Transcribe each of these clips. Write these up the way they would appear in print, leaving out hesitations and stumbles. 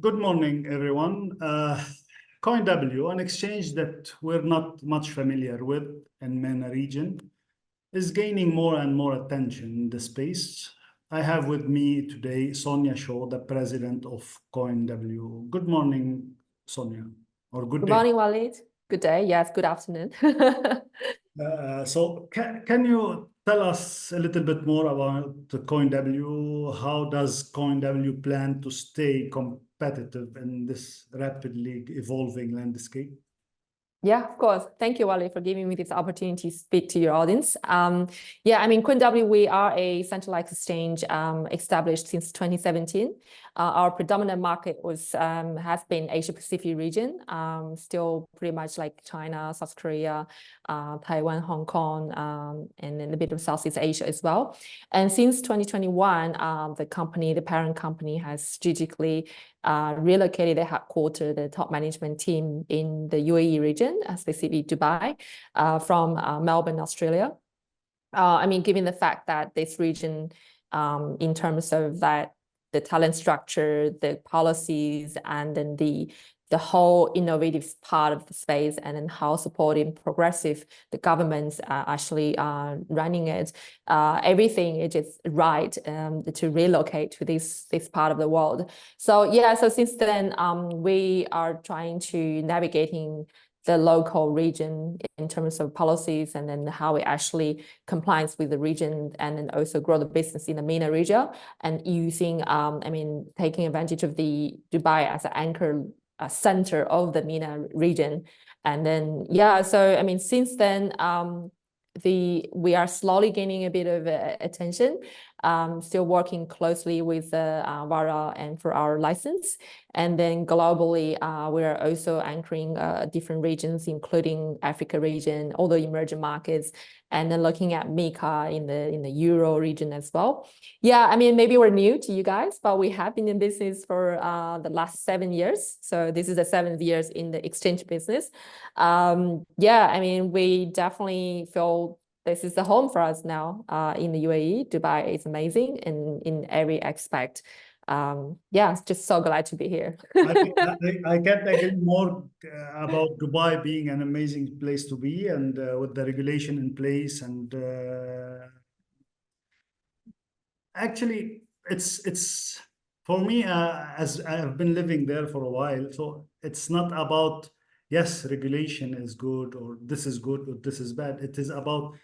Good morning, everyone. CoinW, an exchange that we're not much familiar with in MENA region, is gaining more and more attention in the space. I have with me today Sonia Shaw, the president of CoinW. Good morning, Sonia, or good Good day. morning, Walid. Good day. Yes, good afternoon. So can you tell us a little bit more about the CoinW? How does CoinW plan to stay competitive in this rapidly evolving landscape? Yeah, of course. Thank you, Wally, for giving me this opportunity to speak to your audience. CoinW, we are a centralized exchange established since 2017. Our predominant market has been Asia Pacific region, still pretty much like China, South Korea, Taiwan, Hong Kong, and then a bit of Southeast Asia as well. And since 2021, the parent company has strategically relocated the headquarters, the top management team in the UAE region, specifically Dubai, from Melbourne, Australia. Given the fact that this region, in terms of that, the talent structure, the policies, and then the whole innovative part of the space, and then how supportive and progressive the governments are actually running it, everything is just right to relocate to this part of the world. So since then, we are trying to navigating the local region in terms of policies, and then how it actually complies with the region, and then also grow the business in the MENA region, and using, taking advantage of the Dubai as an anchor center of the MENA region. And then, since then, we are slowly gaining a bit of attention, still working closely with VARA and for our license. And then globally, we are also anchoring different regions, including Africa region, all the emerging markets, and then looking at MECA in the Euro region as well. Maybe we're new to you guys, but we have been in business for the last 7 years. So this is the 7th years in the exchange business. We definitely feel this is the home for us now in the UAE. Dubai is amazing in every aspect. Just so glad to be here. I can't agree more about Dubai being an amazing place to be, and with the regulation in place. And actually, it's for me, as I have been living there for a while, so it's not about, yes, regulation is good, or this is good, or this is bad. It is about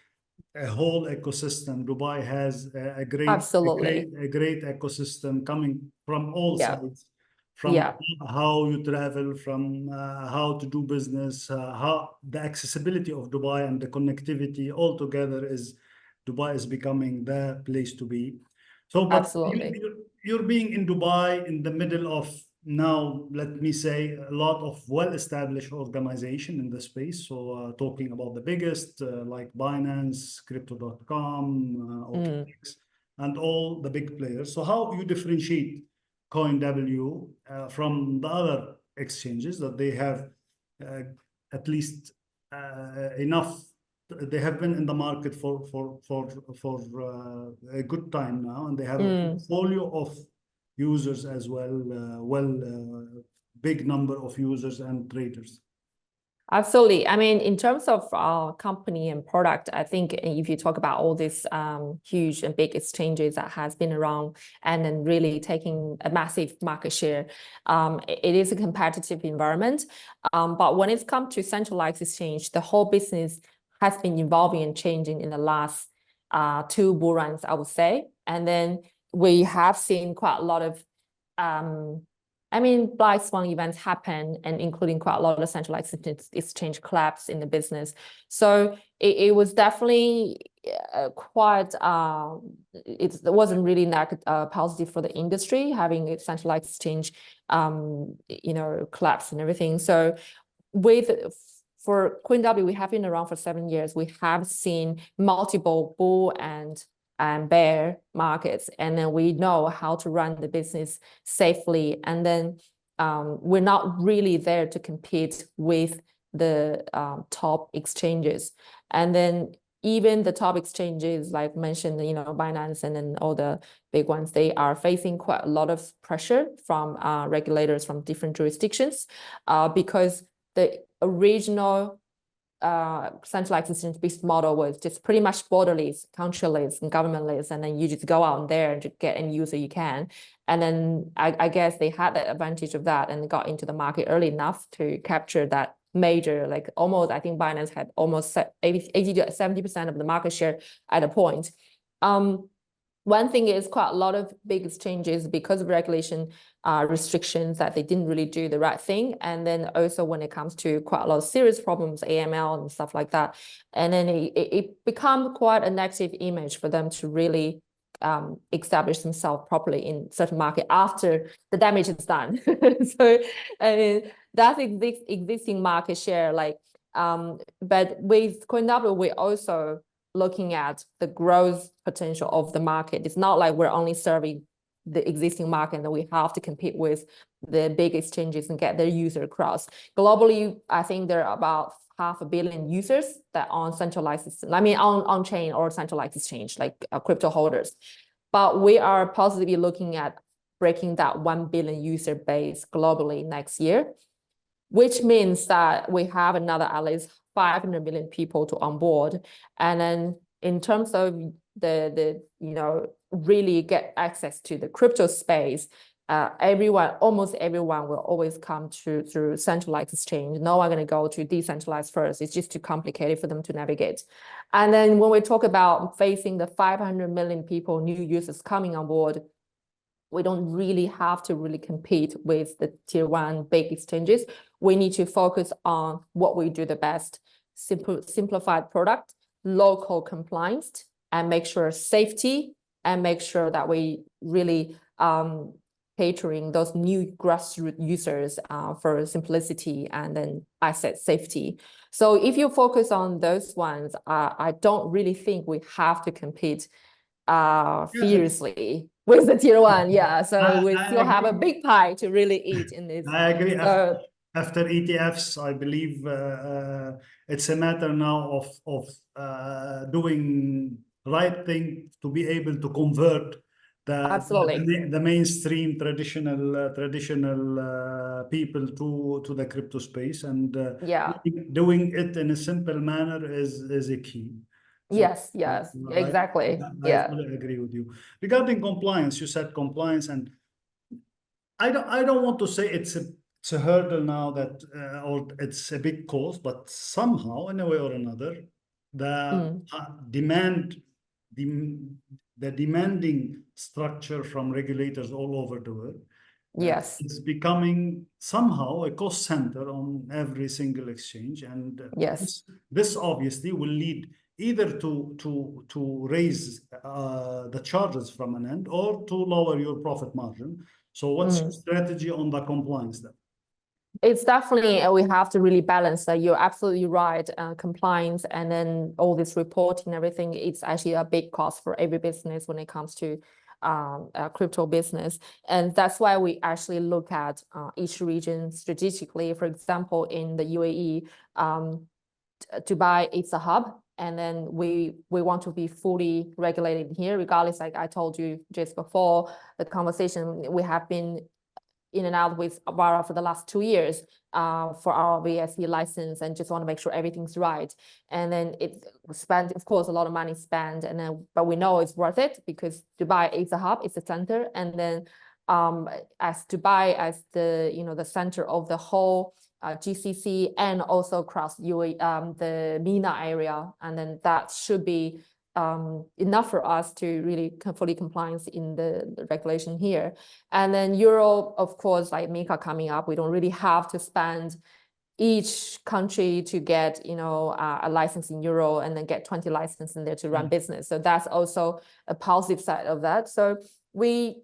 a whole ecosystem. Dubai has a great ecosystem coming from all sides, from how you travel, from how to do business, how the accessibility of Dubai and the connectivity all together Dubai is becoming the place to be. So, but you're being in Dubai in the middle of now, let me say, a lot of well-established organization in the space. So talking about the biggest, like Binance, Crypto.com, OKX, and all the big players. So how you differentiate CoinW from the other exchanges that they have at least enough? They have been in the market for a good time now, and they have a portfolio of users as well, big number of users and traders. Absolutely. In terms of our company and product, I think if you talk about all these huge and big exchanges that has been around and then really taking a massive market share, it is a competitive environment. But when it's come to centralized exchange, the whole business has been evolving and changing in the last 2 bull runs, I would say. And then we have seen quite a lot of, black swan events happen, and including quite a lot of centralized exchange collapse in the business. So it was definitely quite, it wasn't really positive for the industry, having a centralized exchange, collapse and everything. So for CoinW, we have been around for 7 years. We have seen multiple bull and bear markets, and then we know how to run the business safely. And then we're not really there to compete with the top exchanges. And then even the top exchanges, like mentioned, you know, Binance and then all the big ones, they are facing quite a lot of pressure from regulators from different jurisdictions because the original centralized exchange-based model was just pretty much borderless, countryless, and governmentless, and then you just go out there and just get any user you can. And then I guess they had the advantage of that and got into the market early enough to capture that major, like almost, I think Binance had almost 80 to 70% of the market share at a point. One thing is quite a lot of big exchanges, because of regulation restrictions, that they didn't really do the right thing. And then also when it comes to quite a lot of serious problems, AML and stuff like that. And then it becomes quite a negative image for them to really establish themselves properly in certain market after the damage is done. So I mean, that's existing market share. But with CoinW, we also looking at the growth potential of the market. It's not like we're only serving the existing market and then we have to compete with the big exchanges and get their user across. Globally, I think there are about 500 million users that on centralized, on chain or centralized exchange, like crypto holders. But we are positively looking at breaking that 1 billion user base globally next year, which means that we have another at least 500 million people to onboard. And then in terms of the really get access to the crypto space, almost everyone will always come through centralized exchange. No one going to go to decentralized first. It's just too complicated for them to navigate. And then when we talk about facing the 500 million people, new users coming on board, we don't really have to really compete with the tier one big exchanges. We need to focus on what we do the best: simplified product, local compliance, and make sure safety, and make sure that we really catering those new grassroots users for simplicity and then asset safety. So if you focus on those ones, I don't really think we have to compete fiercely with the tier one. Yeah, so we still have a big pie to really eat in this. I agree. After ETFs, I believe it's a matter now of doing right thing to be able to convert the mainstream traditional people to the crypto space, and doing it in a simple manner is a key. So yes, exactly. I fully agree with you. Regarding compliance, you said compliance, and I don't want to say it's a hurdle now that or it's a big cost, but somehow in a way or another, the demanding structure from regulators all over the world, it's becoming somehow a cost center on every single exchange, and this obviously will lead either to raise the charges from an end or to lower your profit margin. So what's your strategy on the compliance then? It's definitely, we have to really balance that. You're absolutely right. Compliance and then all this reporting and everything, it's actually a big cost for every business when it comes to crypto business. And that's why we actually look at each region strategically. For example, in the UAE, Dubai, it's a hub. And then we want to be fully regulated here, regardless, like I told you just before the conversation, we have been in and out with Avara for the last 2 years for our VSE license, and just want to make sure everything's right. And then it spent, of course, a lot of money spent, and then but we know it's worth it because Dubai is a hub, it's a center, and then as Dubai as the center of the whole GCC and also across UAE, the MENA area, and then that should be enough for us to really fully compliance in the regulation here. And then Euro, of course, like MENA coming up, we don't really have to spend each country to get a license in Euro and then get 20 licenses in there to run business. So that's also a positive side of that. So we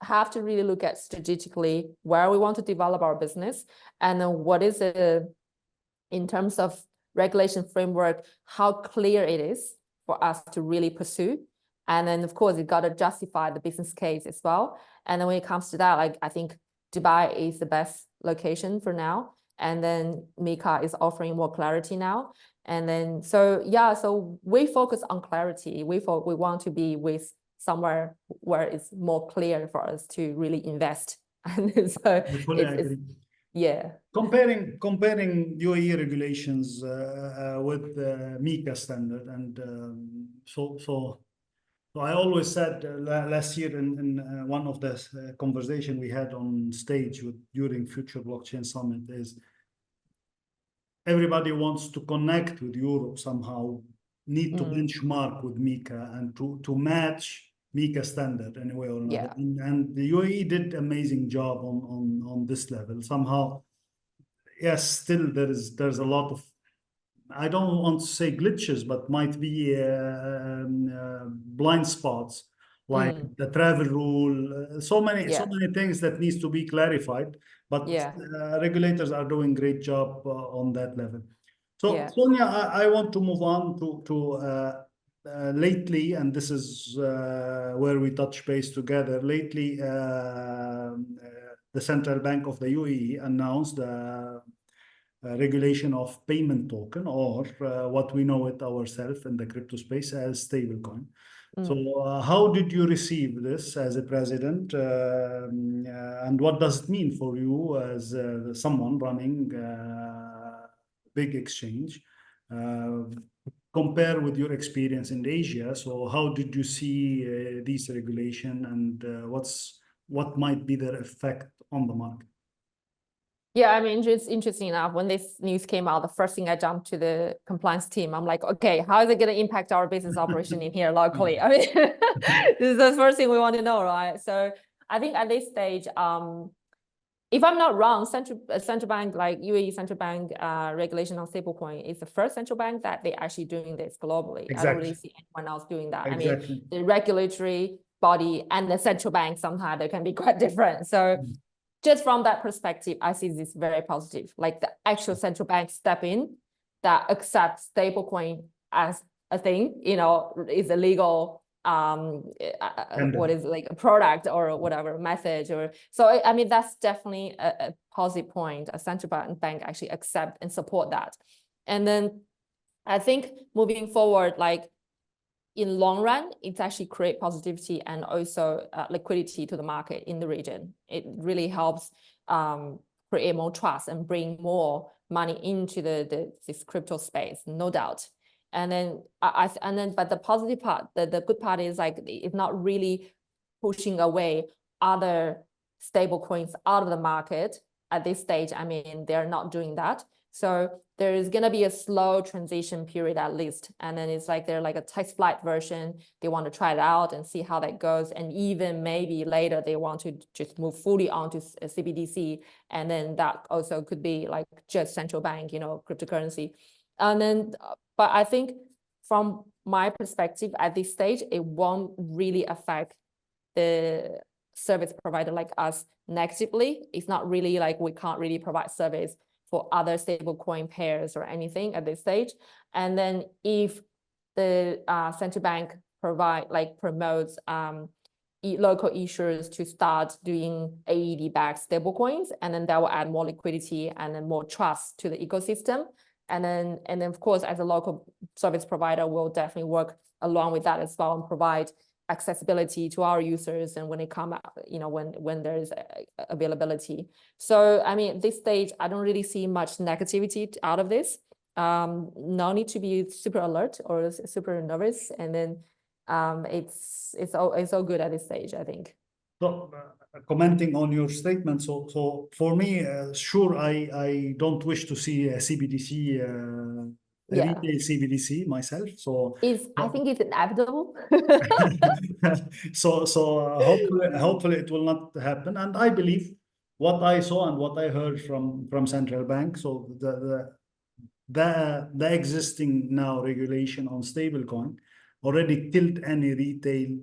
have to really look at strategically where we want to develop our business, and then what is it in terms of regulation framework, how clear it is for us to really pursue. And then of course you got to justify the business case as well. And then when it comes to that, like I think Dubai is the best location for now, and then MENA is offering more clarity now. And then, so yeah, so we focus on clarity. We want to be with somewhere where it's more clear for us to really invest. And so I fully agree. Yeah. Comparing UAE regulations with MiCA standard, and so I always said last year in one of the conversation we had on stage during Future Blockchain Summit is everybody wants to connect with Europe somehow, need to benchmark with MiCA and to match MiCA standard in a way or another. Yeah. And the UAE did amazing job on this level. Somehow, yes, still there's a lot of, I don't want to say glitches, but might be blind spots, like the travel rule, so many things that needs to be clarified. But regulators are doing great job on that level. So Sonia, I want to move on to lately, and this is where we touch base together. Lately, the Central Bank of the UAE announced regulation of payment token, or what we know it ourselves in the crypto space as stablecoin. So how did you receive this as a president, and what does it mean for you as someone running big exchange? Compare with your experience in Asia. So how did you see these regulation, and what might be their effect on the market? Yeah, I mean, it's interesting enough. When this news came out, the first thing I jumped to the compliance team. I'm like, okay, how is it going to impact our business operation in here locally? I mean, this is the first thing we want to know, right? So I think at this stage, if I'm not wrong, central bank, like UAE central bank regulation on stablecoin is the first central bank that they actually doing this globally. Exactly. I don't really see anyone else doing that. Exactly. I mean, the regulatory body and the central bank, somehow they can be quite different. So just from that perspective, I see this very positive. Like the actual central bank step in that accepts stablecoin as a thing, you know, is a legal what is like a product or whatever message, or so. I mean, that's definitely a positive point. A central bank actually accept and support that. And then I think moving forward, like in long run, it's actually create positivity and also liquidity to the market in the region. It really helps create more trust and bring more money into this crypto space, no doubt. And then but the positive part, the good part is like it's not really pushing away other stable coins out of the market at this stage. I mean, they're not doing that. So there is going to be a slow transition period at least. And then it's like they're like a test flight version. They want to try it out and see how that goes. And even maybe later they want to just move fully onto CBDC. And then that also could be like just central bank, you know, cryptocurrency. And then, but I think from my perspective at this stage, it won't really affect the service provider like us negatively. It's not really like we can't really provide service for other stablecoin pairs or anything at this stage. And then if the central bank promotes local issuers to start doing AED-backed stablecoins, and then that will add more liquidity and then more trust to the ecosystem. And then of course, as a local service provider, we'll definitely work along with that as well and provide accessibility to our users, and when it come out, you know, when there's availability. So I mean, at this stage, I don't really see much negativity out of this. No need to be super alert or super nervous, and then it's all good at this stage, I think. So commenting on your statement, so for me, sure, I don't wish to see a CBDC. Retail CBDC myself, so I think it's inevitable. so hopefully it will not happen. And I believe what I saw and what I heard from central bank. So the existing now regulation on stablecoin already killed any retail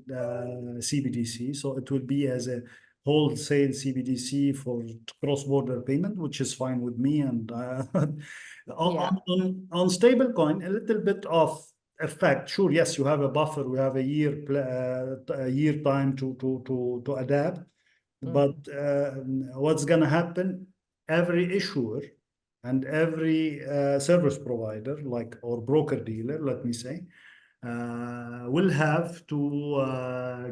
CBDC. So it will be as a wholesale CBDC for cross-border payment, which is fine with me. And on stablecoin, a little bit of effect. Sure, yes, you have a buffer. We have a year time to adapt. But what's going to happen? Every issuer and every service provider, like or broker dealer, let me say, will have to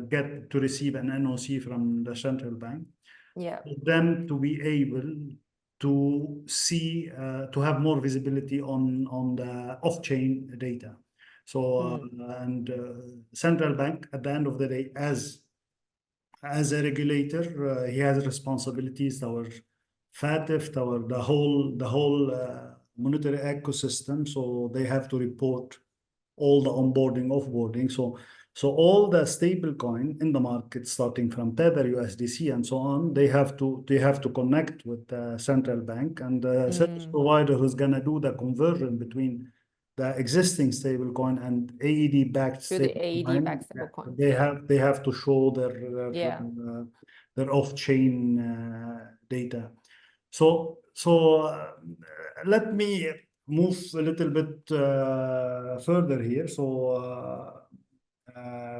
get to receive an NOC from the central bank. Yeah. For them to be able to see to have more visibility on the off-chain data. So and central bank at the end of the day, as a regulator, he has responsibilities toward FATF, toward the whole monetary ecosystem. So they have to report all the onboarding, offboarding. So all the stable coin in the market, starting from Tether, USDC, and so on, they have to connect with the central bank, and the service provider who's gonna do the conversion between the existing stable coin and AED backed stable coin. They have to show their off-chain data. So let me move a little bit further here. So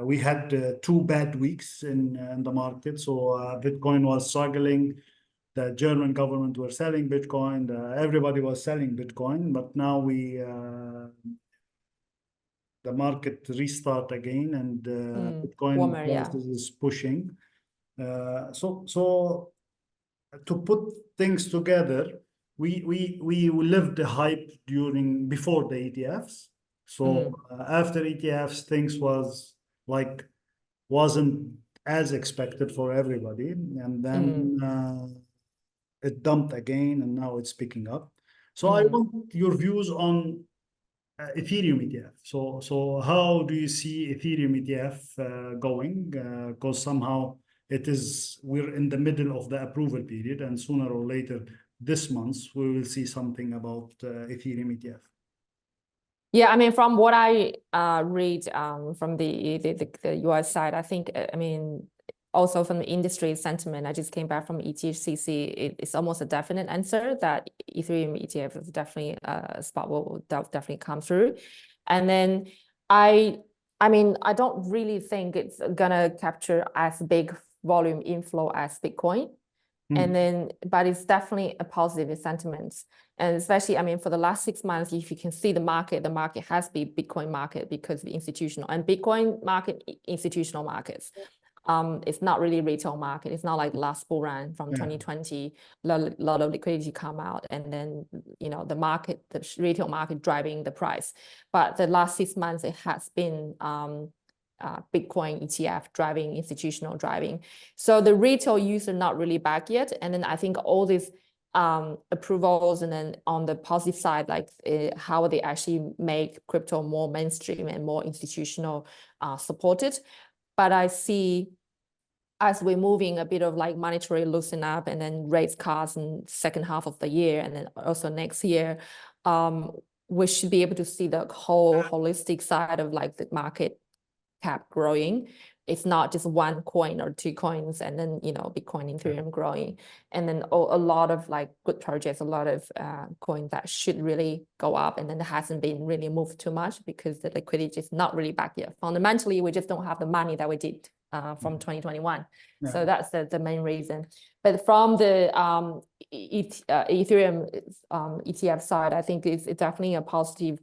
we had 2 bad weeks in the market. So Bitcoin was struggling. The German government were selling Bitcoin. Everybody was selling Bitcoin. But now the market restart again, and Bitcoin prices is pushing. So to put things together, we lived the hype before the ETFs. So after ETFs, things wasn't as expected for everybody, and then it dumped again, and now it's picking up. So I want your views on Ethereum ETF. So how do you see Ethereum ETF going? Because somehow we're in the middle of the approval period, and sooner or later this month we will see something about Ethereum ETF. Yeah, I mean, from what I read from the US side, I think, I mean, also from the industry sentiment, I just came back from ETHCC, it's almost a definite answer that Ethereum ETF is definitely a spot will definitely come through. And then I mean, I don't really think it's gonna capture as big volume inflow as Bitcoin. And then, but it's definitely a positive sentiment. And especially, I mean, for the last 6 months, if you can see the market has been Bitcoin market because of the institutional and Bitcoin market, institutional markets. It's not really retail market. It's not like the last bull run from 2020, lot of liquidity come out, and then, you know, the market, the retail market driving the price. But the last 6 months, it has been Bitcoin ETF driving, institutional driving. So the retail user not really back yet. And then I think all these approvals, and then on the positive side, like how they actually make crypto more mainstream and more institutional supported. But I see as we're moving a bit of like monetary loosen up and then rates cuts in second half of the year, and then also next year, we should be able to see the whole holistic side of like the market cap growing. It's not just one coin or two coins and then, you know, Bitcoin, Ethereum growing. And then a lot of like good projects, a lot of coins that should really go up, and then it hasn't been really moved too much because the liquidity is not really back yet. Fundamentally, we just don't have the money that we did from 2021. So that's the main reason. But from the Ethereum ETF side, I think it's definitely a positive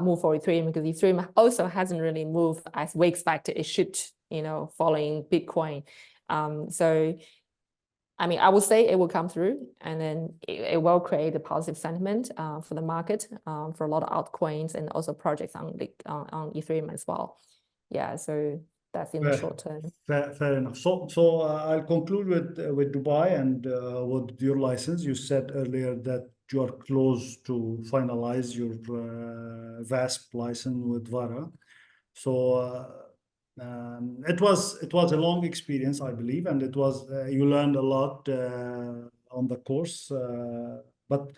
move for Ethereum, because Ethereum also hasn't really moved as we expected it should, you know, following Bitcoin. So, I mean, I would say it will come through, and then it will create a positive sentiment for the market, for a lot of altcoins and also projects on Ethereum as well. Yeah, so that's in the short term. Fair enough. So I'll conclude with Dubai and with your license. You said earlier that you are close to finalize your VASP license with Vara. So it was a long experience, I believe, and it was you learned a lot on the course. But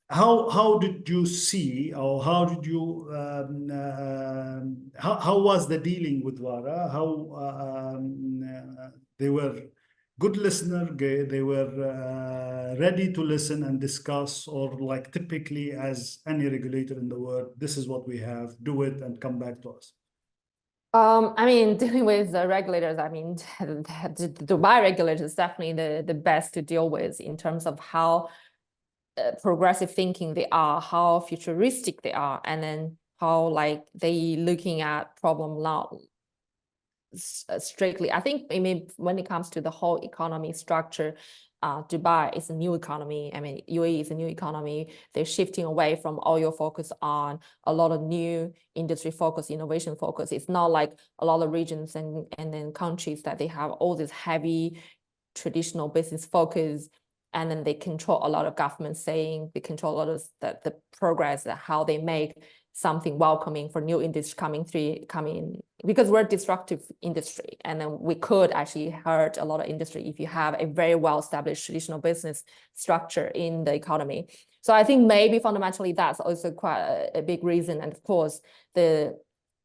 how did you see, or how did you how was the dealing with Vara? How they were good listener, they were ready to listen and discuss, or like typically as any regulator in the world, this is what we have, do it and come back to us? I mean, dealing with the regulators, I mean, the Dubai regulators is definitely the best to deal with in terms of how progressive thinking they are, how futuristic they are, and then how like they looking at problem now strictly. I think when it comes to the whole economy structure, Dubai is a new economy. I mean, UAE is a new economy. They're shifting away from oil focus on a lot of new industry focus, innovation focus. It's not like a lot of regions and then countries that they have all this heavy traditional business focus, and then they control a lot of government saying, they control a lot of the progress, how they make something welcoming for new industry coming, because we're a disruptive industry, and then we could actually hurt a lot of industry if you have a very well-established traditional business structure in the economy. So I think maybe fundamentally that's also quite a big reason. And of course, the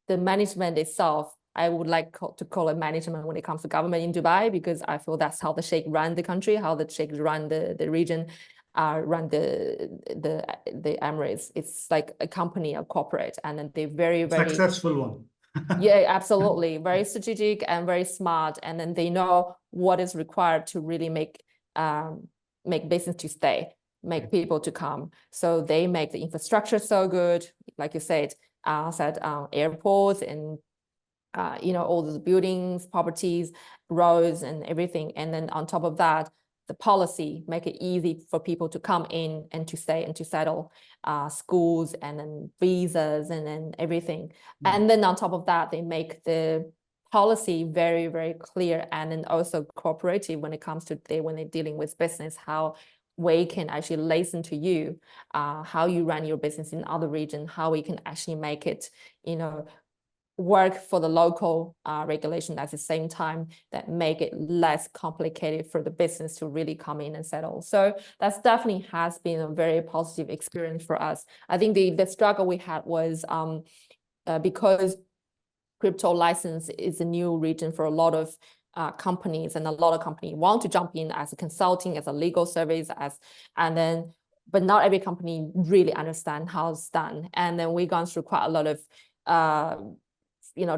management itself, I would like to call it management when it comes to government in Dubai, because I feel that's how the Sheikh run the country, how the Sheikh run the region, run the Emirates. It's like a company, a corporate, and then they're very successful one. Yeah, absolutely, very strategic and very smart, and then they know what is required to really make business to stay, make people to come. So they make the infrastructure so good, like you said, airports and all those buildings, properties, roads, and everything. And then on top of that, the policy make it easy for people to come in and to stay and to settle, schools and then visas and then everything. And then on top of that, they make the policy very, very clear and then also cooperative when it comes to when they're dealing with business, how we can actually listen to you, how you run your business in other regions, how we can actually make it, work for the local regulation at the same time, that make it less complicated for the business to really come in and settle. So that's definitely has been a very positive experience for us. I think the struggle we had was because crypto license is a new region for a lot of companies, and a lot of companies want to jump in as a consulting, as a legal service, but not every company really understand how it's done. And then we've gone through quite a lot of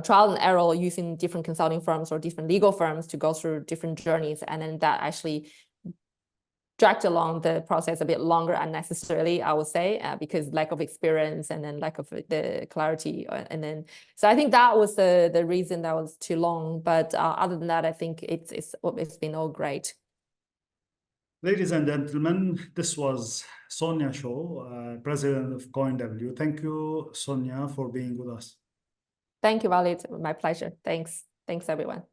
trial and error using different consulting firms or different legal firms to go through different journeys. And then that actually dragged along the process a bit longer unnecessarily, I would say, because lack of experience and then lack of the clarity. And then, so I think that was the reason that was too long. But other than that, I think it's been all great. Ladies and gentlemen, this was Sonia Shaw, President of CoinW. Thank you, Sonia, for being with us. Thank you, Walid. My pleasure. Thanks. Thanks, everyone.